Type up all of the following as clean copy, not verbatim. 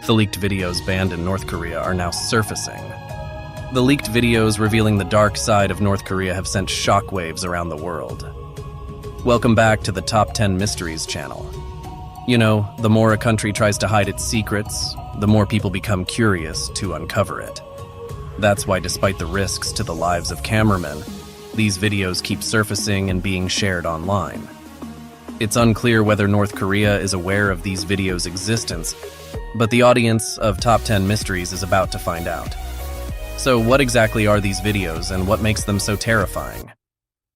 The leaked videos banned in North Korea are now surfacing. The leaked videos revealing the dark side of North Korea have sent shockwaves around the world. Welcome back to the Top 10 Mysteries channel. You know, the more a country tries to hide its secrets, the more people become curious to uncover it. That's why, despite the risks to the lives of cameramen, these videos keep surfacing and being shared online. It's unclear whether North Korea is aware of these videos' existence, but the audience of Top 10 Mysteries is about to find out. So what exactly are these videos and what makes them so terrifying?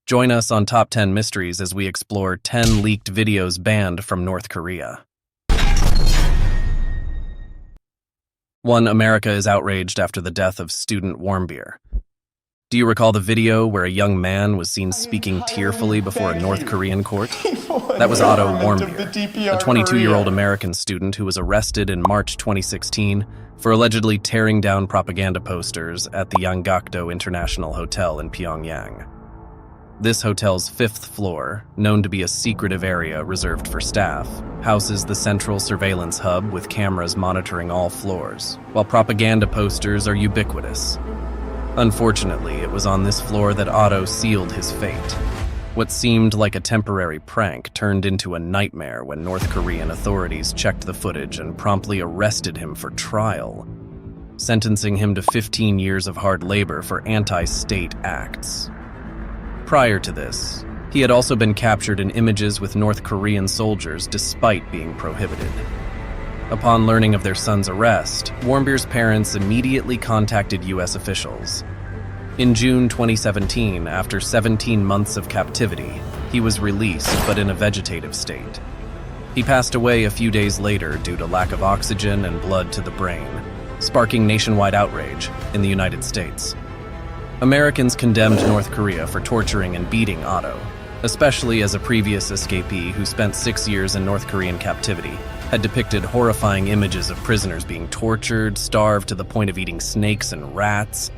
Join us on Top 10 Mysteries as we explore 10 leaked videos banned from North Korea. 1. America is outraged after the death of student Warmbier. Do you recall the video where a young man was seen speaking tearfully before a North Korean court? That was Otto Warmbier, a 22-year-old American student who was arrested in March 2016 for allegedly tearing down propaganda posters at the Yanggakdo International Hotel in Pyongyang. This hotel's 5th floor, known to be a secretive area reserved for staff, houses the central surveillance hub with cameras monitoring all floors, while propaganda posters are ubiquitous. Unfortunately, it was on this floor that Otto sealed his fate. What seemed like a temporary prank turned into a nightmare when North Korean authorities checked the footage and promptly arrested him for trial, sentencing him to 15 years of hard labor for anti-state acts. Prior to this, he had also been captured in images with North Korean soldiers despite being prohibited. Upon learning of their son's arrest, Warmbier's parents immediately contacted U.S. officials. In June 2017, after 17 months of captivity, he was released but in a vegetative state. He passed away a few days later due to lack of oxygen and blood to the brain, sparking nationwide outrage in the United States. Americans condemned North Korea for torturing and beating Otto, especially as a previous escapee who spent 6 years in North Korean captivity had depicted horrifying images of prisoners being tortured, starved to the point of eating snakes and rats,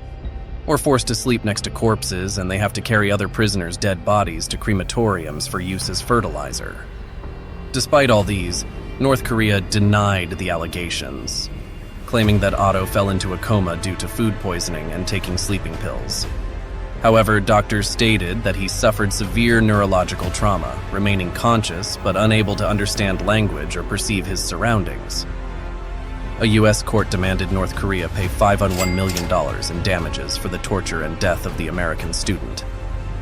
or forced to sleep next to corpses, and they have to carry other prisoners' dead bodies to crematoriums for use as fertilizer. Despite all these, North Korea denied the allegations, claiming that Otto fell into a coma due to food poisoning and taking sleeping pills. However, doctors stated that he suffered severe neurological trauma, remaining conscious but unable to understand language or perceive his surroundings. A U.S. court demanded North Korea pay $501 million in damages for the torture and death of the American student,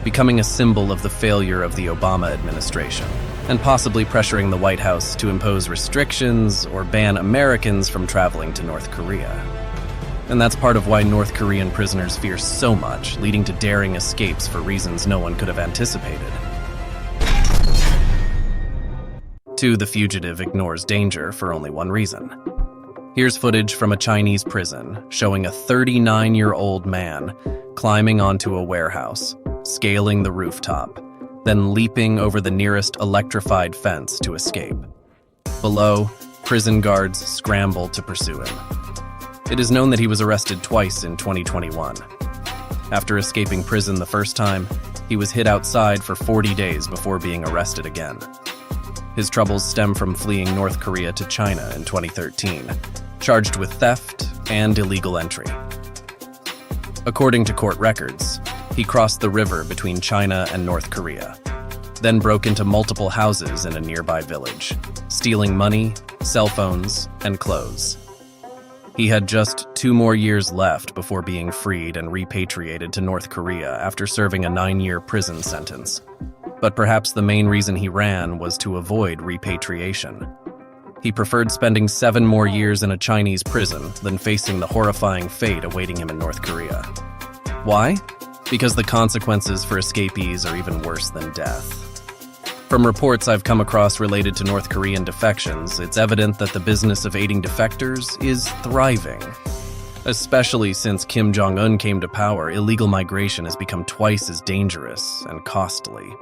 becoming a symbol of the failure of the Obama administration, and possibly pressuring the White House to impose restrictions or ban Americans from traveling to North Korea. And that's part of why North Korean prisoners fear so much, leading to daring escapes for reasons no one could have anticipated. 2. The Fugitive ignores danger for only one reason. Here's footage from a Chinese prison showing a 39-year-old man climbing onto a warehouse, scaling the rooftop, then leaping over the nearest electrified fence to escape. Below, prison guards scramble to pursue him. It is known that he was arrested twice in 2021. After escaping prison the first time, he was hid outside for 40 days before being arrested again. His troubles stem from fleeing North Korea to China in 2013, charged with theft and illegal entry. According to court records, he crossed the river between China and North Korea, then broke into multiple houses in a nearby village, stealing money, cell phones, and clothes. He had just 2 more years left before being freed and repatriated to North Korea after serving a 9-year prison sentence. But perhaps the main reason he ran was to avoid repatriation. He preferred spending 7 more years in a Chinese prison than facing the horrifying fate awaiting him in North Korea. Why? Because the consequences for escapees are even worse than death. From reports I've come across related to North Korean defections, it's evident that the business of aiding defectors is thriving. Especially since Kim Jong-un came to power, illegal migration has become twice as dangerous and costly.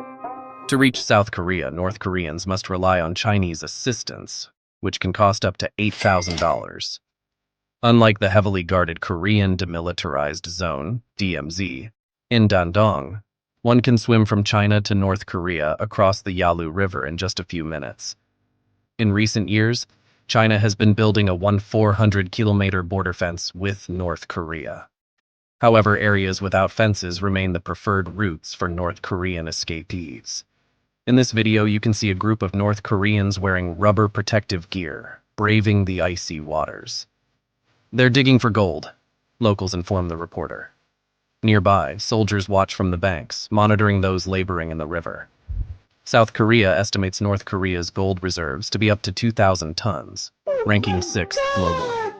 To reach South Korea, North Koreans must rely on Chinese assistance, which can cost up to $8,000. Unlike the heavily guarded Korean Demilitarized Zone, DMZ, in Dandong, one can swim from China to North Korea across the Yalu River in just a few minutes. In recent years, China has been building a 400-kilometer border fence with North Korea. However, areas without fences remain the preferred routes for North Korean escapees. In this video, you can see a group of North Koreans wearing rubber protective gear, braving the icy waters. They're digging for gold, locals inform the reporter. Nearby, soldiers watch from the banks, monitoring those laboring in the river. South Korea estimates North Korea's gold reserves to be up to 2,000 tons, ranking 6th globally.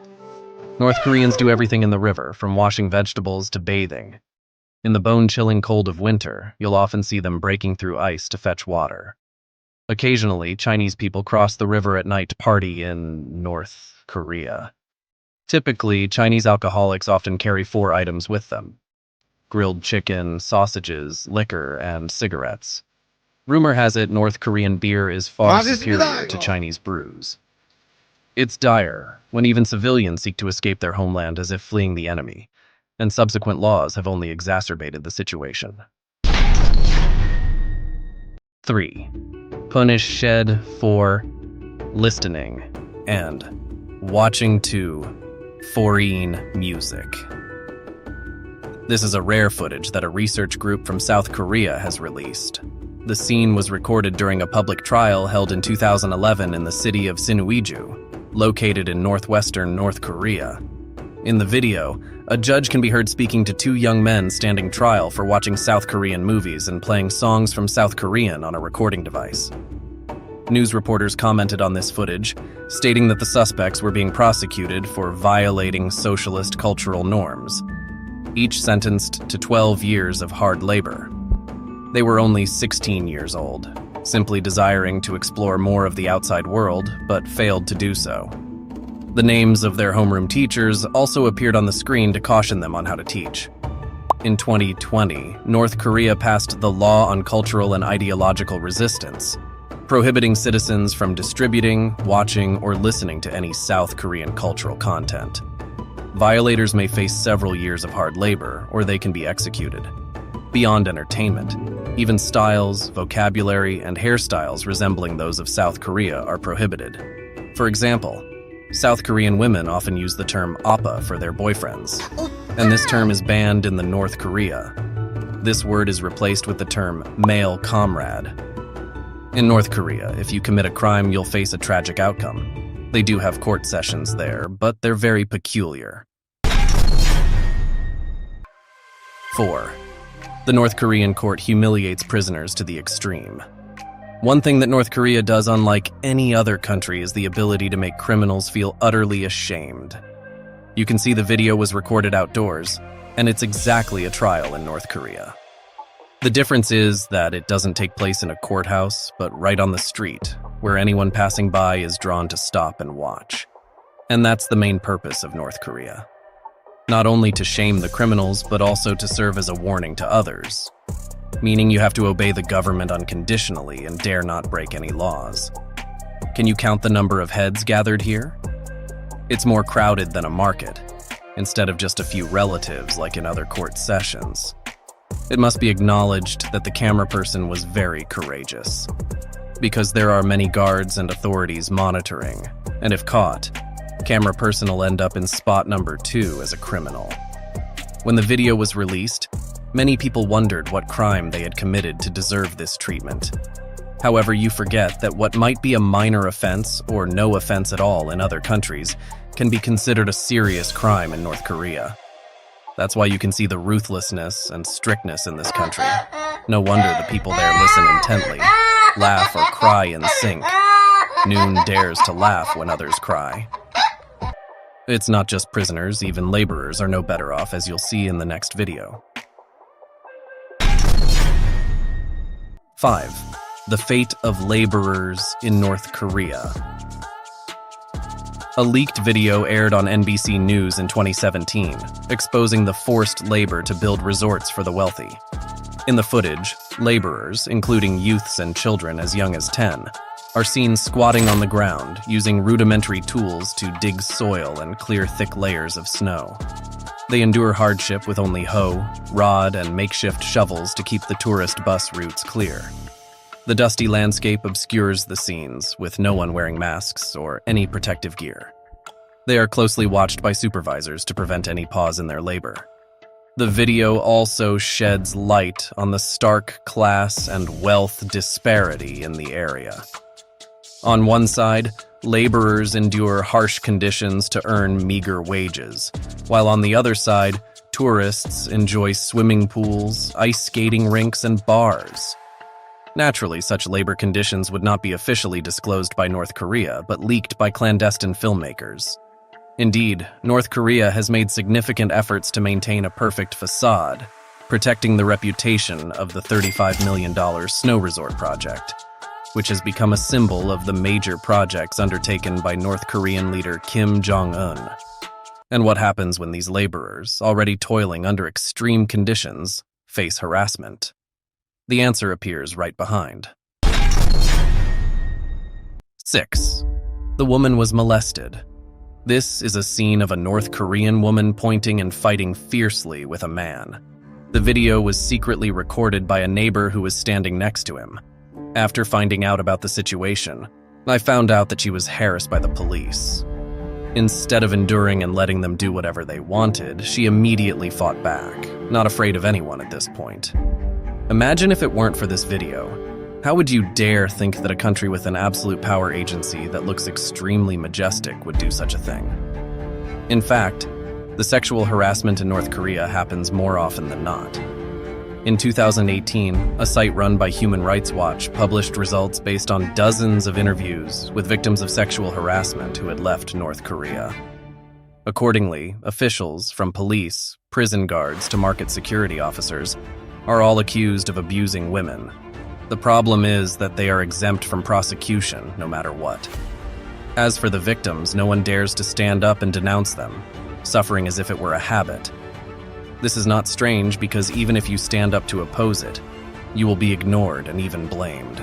North Koreans do everything in the river, from washing vegetables to bathing. In the bone-chilling cold of winter, you'll often see them breaking through ice to fetch water. Occasionally, Chinese people cross the river at night to party in North Korea. Typically, Chinese alcoholics often carry 4 items with them: grilled chicken, sausages, liquor, and cigarettes. Rumor has it North Korean beer is far superior to Chinese brews. It's dire when even civilians seek to escape their homeland as if fleeing the enemy, and subsequent laws have only exacerbated the situation. 3. Punish shed for listening and watching to foreign music. This is a rare footage that a research group from South Korea has released. The scene was recorded during a public trial held in 2011 in the city of Sinuiju, located in northwestern North Korea. In the video, a judge can be heard speaking to 2 young men standing trial for watching South Korean movies and playing songs from South Korean on a recording device. News reporters commented on this footage, stating that the suspects were being prosecuted for violating socialist cultural norms, each sentenced to 12 years of hard labor. They were only 16 years old, simply desiring to explore more of the outside world, but failed to do so. The names of their homeroom teachers also appeared on the screen to caution them on how to teach. In 2020, North Korea passed the Law on Cultural and Ideological Resistance, prohibiting citizens from distributing, watching, or listening to any South Korean cultural content. Violators may face several years of hard labor, or they can be executed. Beyond entertainment, even styles, vocabulary, and hairstyles resembling those of South Korea are prohibited. For example, South Korean women often use the term oppa for their boyfriends, and this term is banned in North Korea. This word is replaced with the term male comrade. In North Korea, if you commit a crime, you'll face a tragic outcome. They do have court sessions there, but they're very peculiar. 4. The North Korean court humiliates prisoners to the extreme. One thing that North Korea does unlike any other country is the ability to make criminals feel utterly ashamed. You can see the video was recorded outdoors, and it's exactly a trial in North Korea. The difference is that it doesn't take place in a courthouse, but right on the street, where anyone passing by is drawn to stop and watch. And that's the main purpose of North Korea. Not only to shame the criminals, but also to serve as a warning to others, meaning you have to obey the government unconditionally and dare not break any laws. Can you count the number of heads gathered here? It's more crowded than a market, instead of just a few relatives like in other court sessions. It must be acknowledged that the camera person was very courageous, because there are many guards and authorities monitoring, and if caught, camera person will end up in spot number 2 as a criminal. When the video was released, many people wondered what crime they had committed to deserve this treatment. However, you forget that what might be a minor offense or no offense at all in other countries can be considered a serious crime in North Korea. That's why you can see the ruthlessness and strictness in this country. No wonder the people there listen intently, laugh or cry in sync. Noon dares to laugh when others cry. It's not just prisoners, even laborers are no better off, as you'll see in the next video. 5. The fate of laborers in North Korea. A leaked video aired on NBC News in 2017, exposing the forced labor to build resorts for the wealthy. In the footage, laborers, including youths and children as young as 10, are seen squatting on the ground, using rudimentary tools to dig soil and clear thick layers of snow. They endure hardship with only hoe, rod, and makeshift shovels to keep the tourist bus routes clear. The dusty landscape obscures the scenes, with no one wearing masks or any protective gear. They are closely watched by supervisors to prevent any pause in their labor. The video also sheds light on the stark class and wealth disparity in the area. On one side, laborers endure harsh conditions to earn meager wages, while on the other side, tourists enjoy swimming pools, ice skating rinks, and bars. Naturally, such labor conditions would not be officially disclosed by North Korea, but leaked by clandestine filmmakers. Indeed, North Korea has made significant efforts to maintain a perfect facade, protecting the reputation of the $35 million snow resort project, which has become a symbol of the major projects undertaken by North Korean leader Kim Jong-un. And what happens when these laborers, already toiling under extreme conditions, face harassment? The answer appears right behind. 6. The woman was molested. This is a scene of a North Korean woman pointing and fighting fiercely with a man. The video was secretly recorded by a neighbor who was standing next to him. After finding out about the situation, I found out that she was harassed by the police. Instead of enduring and letting them do whatever they wanted, she immediately fought back, not afraid of anyone at this point. Imagine if it weren't for this video. How would you dare think that a country with an absolute power agency that looks extremely majestic would do such a thing? In fact, the sexual harassment in North Korea happens more often than not. In 2018, a site run by Human Rights Watch published results based on dozens of interviews with victims of sexual harassment who had left North Korea. Accordingly, officials, from police, prison guards to market security officers, are all accused of abusing women. The problem is that they are exempt from prosecution no matter what. As for the victims, no one dares to stand up and denounce them, suffering as if it were a habit. This is not strange because even if you stand up to oppose it, you will be ignored and even blamed.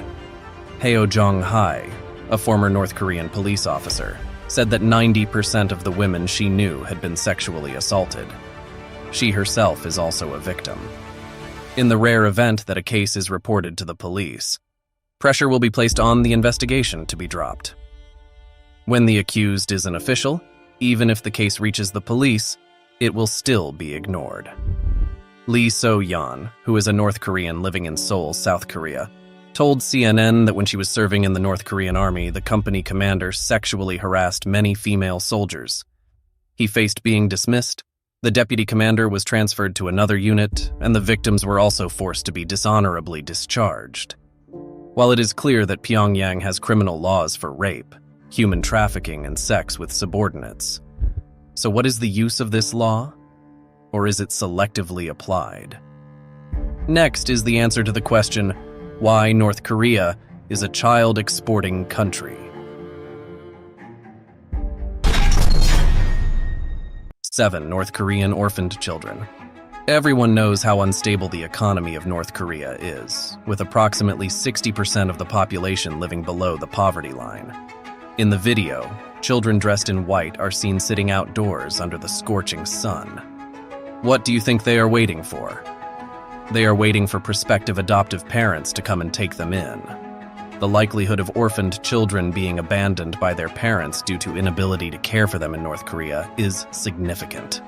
Heo Jong-hae, a former North Korean police officer, said that 90% of the women she knew had been sexually assaulted. She herself is also a victim. In the rare event that a case is reported to the police, pressure will be placed on the investigation to be dropped. When the accused is an official, even if the case reaches the police, it will still be ignored. Lee So-yeon, who is a North Korean living in Seoul, South Korea, told CNN that when she was serving in the North Korean army, the company commander sexually harassed many female soldiers. He faced being dismissed. The deputy commander was transferred to another unit, and the victims were also forced to be dishonorably discharged. While it is clear that Pyongyang has criminal laws for rape, human trafficking, and sex with subordinates, so what is the use of this law? Or is it selectively applied? Next is the answer to the question, why North Korea is a child-exporting country. 7. North Korean orphaned children. Everyone knows how unstable the economy of North Korea is, with approximately 60% of the population living below the poverty line. In the video, children dressed in white are seen sitting outdoors under the scorching sun. What do you think they are waiting for? They are waiting for prospective adoptive parents to come and take them in. The likelihood of orphaned children being abandoned by their parents due to inability to care for them in North Korea is significant.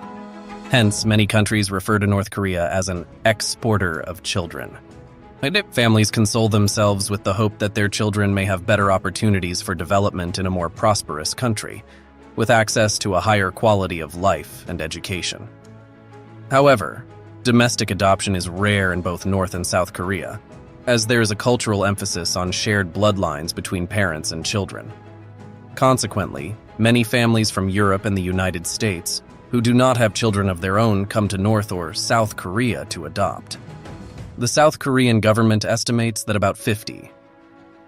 Hence, many countries refer to North Korea as an exporter of children. Families console themselves with the hope that their children may have better opportunities for development in a more prosperous country, with access to a higher quality of life and education. However, domestic adoption is rare in both North and South Korea, as there is a cultural emphasis on shared bloodlines between parents and children. Consequently, many families from Europe and the United States who do not have children of their own come to North or South Korea to adopt. The South Korean government estimates that about 50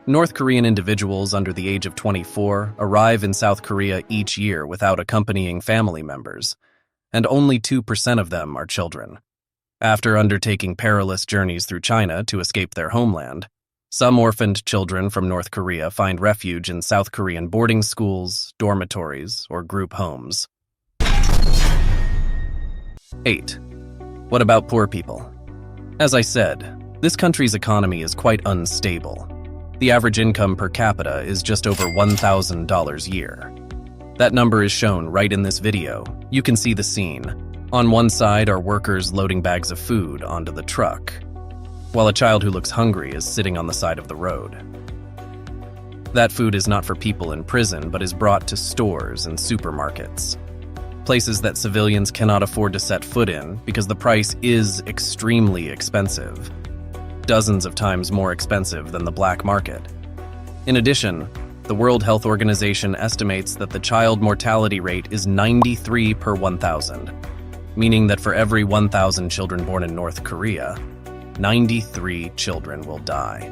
North Korean individuals under the age of 24 arrive in South Korea each year without accompanying family members, and only 2% of them are children. After undertaking perilous journeys through China to escape their homeland, some orphaned children from North Korea find refuge in South Korean boarding schools, dormitories, or group homes. 8. What about poor people? As I said, this country's economy is quite unstable, The average income per capita is just over $1,000 a year. That number is shown right in this video. You can see the scene. On one side are workers loading bags of food onto the truck, while a child who looks hungry is sitting on the side of the road. That food is not for people in prison, but is brought to stores and supermarkets, places that civilians cannot afford to set foot in because the price is extremely expensive, dozens of times more expensive than the black market. In addition, the World Health Organization estimates that the child mortality rate is 93 per 1,000, meaning that for every 1,000 children born in North Korea, 93 children will die.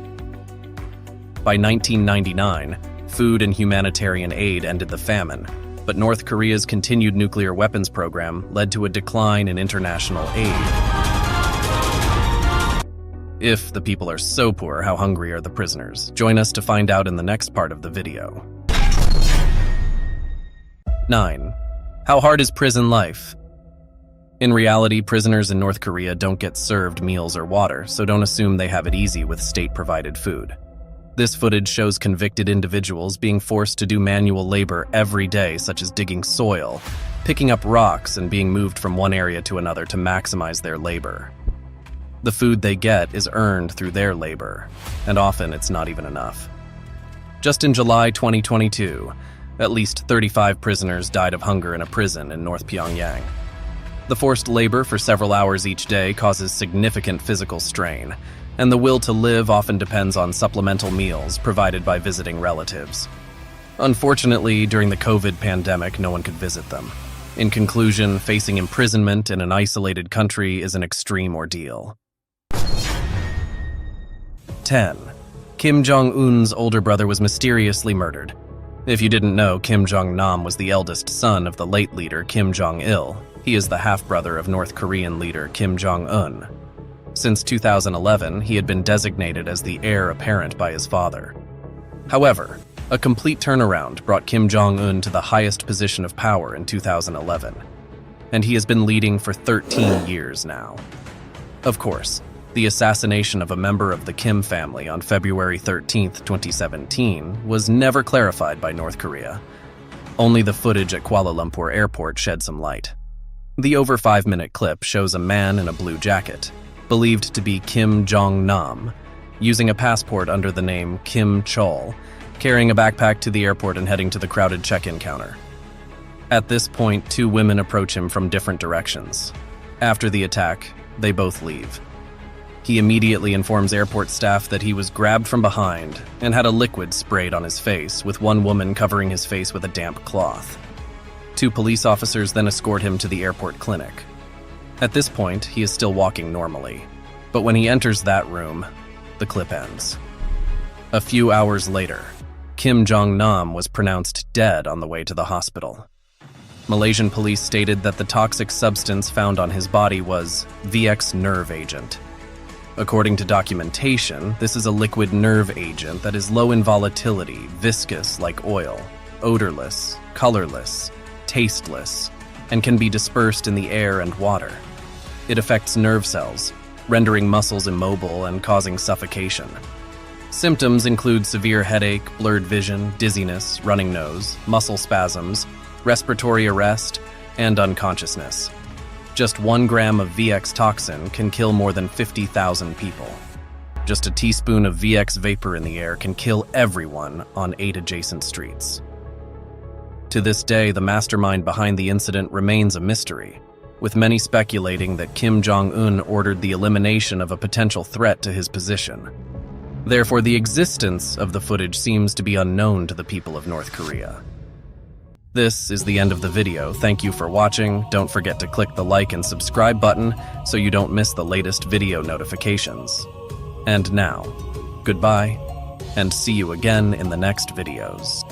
By 1999, food and humanitarian aid ended the famine, but North Korea's continued nuclear weapons program led to a decline in international aid. If the people are so poor, how hungry are the prisoners? Join us to find out in the next part of the video. 9. How hard is prison life? In reality, prisoners in North Korea don't get served meals or water, so don't assume they have it easy with state-provided food. This footage shows convicted individuals being forced to do manual labor every day, such as digging soil, picking up rocks, and being moved from one area to another to maximize their labor. The food they get is earned through their labor, and often it's not even enough. Just in July 2022, at least 35 prisoners died of hunger in a prison in North Pyongyang. The forced labor for several hours each day causes significant physical strain, and the will to live often depends on supplemental meals provided by visiting relatives. Unfortunately, during the COVID pandemic, no one could visit them. In conclusion, facing imprisonment in an isolated country is an extreme ordeal. 10. Kim Jong-un's older brother was mysteriously murdered. If you didn't know, Kim Jong-nam was the eldest son of the late leader Kim Jong-il. He is the half-brother of North Korean leader Kim Jong-un. Since 2011, he had been designated as the heir apparent by his father. However, a complete turnaround brought Kim Jong-un to the highest position of power in 2011, and he has been leading for 13 years now. Of course, the assassination of a member of the Kim family on February 13, 2017 was never clarified by North Korea. Only the footage at Kuala Lumpur airport shed some light. The over 5-minute clip shows a man in a blue jacket, believed to be Kim Jong-nam, using a passport under the name Kim Chol, carrying a backpack to the airport and heading to the crowded check-in counter. At this point, 2 women approach him from different directions. After the attack, they both leave. He immediately informs airport staff that he was grabbed from behind and had a liquid sprayed on his face, with one woman covering his face with a damp cloth. 2 police officers then escort him to the airport clinic. At this point, he is still walking normally, but when he enters that room, the clip ends. A few hours later, Kim Jong-nam was pronounced dead on the way to the hospital. Malaysian police stated that the toxic substance found on his body was VX nerve agent. According to documentation, this is a liquid nerve agent that is low in volatility, viscous like oil, odorless, colorless, tasteless, and can be dispersed in the air and water. It affects nerve cells, rendering muscles immobile and causing suffocation. Symptoms include severe headache, blurred vision, dizziness, running nose, muscle spasms, respiratory arrest, and unconsciousness. Just 1 gram of VX toxin can kill more than 50,000 people. Just a teaspoon of VX vapor in the air can kill everyone on 8 adjacent streets. To this day, the mastermind behind the incident remains a mystery, with many speculating that Kim Jong-un ordered the elimination of a potential threat to his position. Therefore, the existence of the footage seems to be unknown to the people of North Korea. This is the end of the video. Thank you for watching. Don't forget to click the like and subscribe button so you don't miss the latest video notifications. And now, goodbye, and see you again in the next videos.